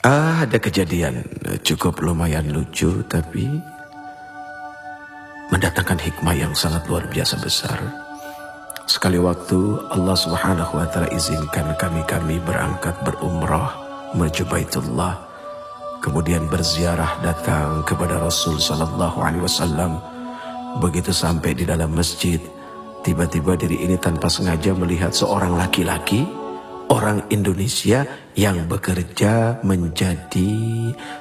Ada kejadian cukup lumayan lucu tapi mendatangkan hikmah yang sangat luar biasa besar. Sekali waktu Allah Subhanahu wa taala izinkan kami berangkat berumrah menuju Baitullah, kemudian berziarah datang kepada Rasul sallallahu alaihi wasallam. Begitu sampai di dalam masjid, tiba-tiba diri ini tanpa sengaja melihat seorang laki-laki orang Indonesia yang bekerja menjadi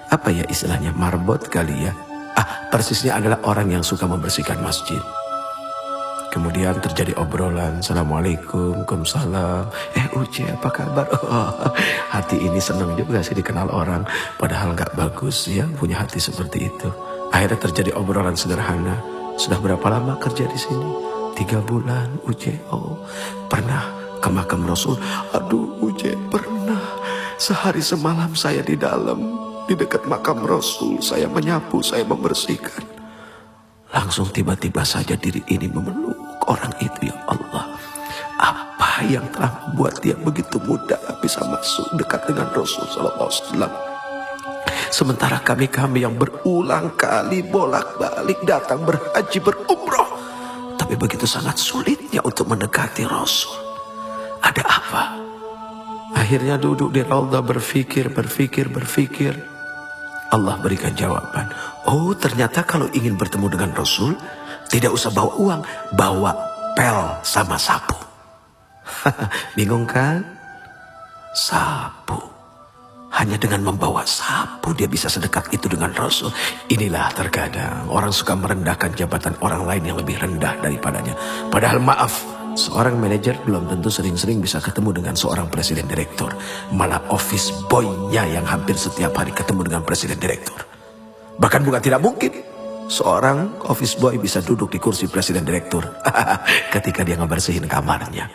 apa ya istilahnya, marbot kali ya. Persisnya adalah orang yang suka membersihkan masjid. Kemudian terjadi obrolan, Assalamualaikum, Waalaikumsalam. Uce apa kabar? Hati ini senang juga sih dikenal orang, padahal gak bagus ya punya hati seperti itu. Akhirnya terjadi obrolan sederhana. Sudah berapa lama kerja di sini? 3 bulan, Uce. Pernah ke makam Rasul? Aduh Uce, pernah. Sehari semalam saya di dalam, di dekat makam Rasul. Saya menyapu, saya membersihkan. Langsung tiba-tiba saja diri ini memeluk orang itu. Ya Allah, apa yang telah membuat dia begitu mudah bisa masuk dekat dengan Rasul sallallahu alaihi wasallam? Sementara kami yang berulang kali bolak-balik datang berhaji berumrah, tapi begitu sangat sulitnya untuk mendekati Rasul. Ada apa? Akhirnya duduk di raudhah berpikir. Allah berikan jawaban. Ternyata kalau ingin bertemu dengan Rasul, tidak usah bawa uang, bawa pel sama sapu. Bingung kan? Sapu. Hanya dengan membawa sapu dia bisa sedekat itu dengan Rasul. Inilah terkadang orang suka merendahkan jabatan orang lain yang lebih rendah daripadanya. Padahal maaf, seorang manajer belum tentu sering-sering bisa ketemu dengan seorang presiden direktur. Malah office boy-nya yang hampir setiap hari ketemu dengan presiden direktur. Bahkan bukan tidak mungkin seorang office boy bisa duduk di kursi presiden direktur ketika dia ngebersihin kamarnya.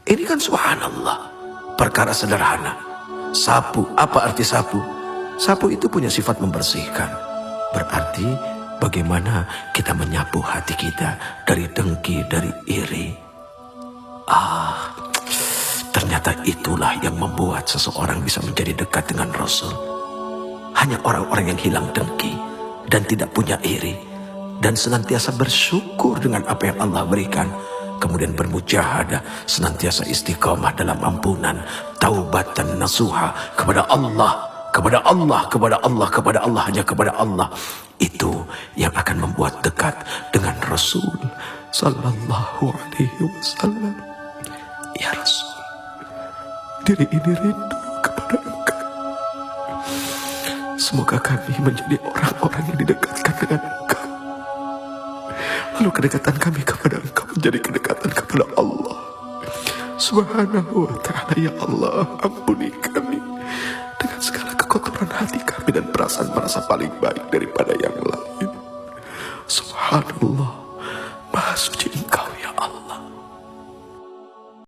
Ini kan subhanallah, perkara sederhana. Sapu, apa arti sapu? Sapu itu punya sifat membersihkan. Berarti bagaimana kita menyapu hati kita dari dengki, dari iri. Ternyata itulah yang membuat seseorang bisa menjadi dekat dengan Rasul. Hanya orang-orang yang hilang dengki dan tidak punya iri, dan senantiasa bersyukur dengan apa yang Allah berikan, kemudian bermujahadah, senantiasa istiqamah dalam ampunan, taubatan nasuha kepada Allah, hanya kepada Allah. Itu yang akan membuat dekat dengan Rasul sallallahu alaihi wasallam. Ya Rasul, diri ini rindu kepada Engkau. Semoga kami menjadi orang-orang yang didekatkan dengan Engkau. Lalu kedekatan kami kepada Engkau menjadi kedekatan kepada Allah Subhanahu wa ta'ala. Ya Allah, ampuni kami dengan segala kekotoran hati kami dan perasaan merasa paling baik daripada yang lain. Subhanallah, Maha Suci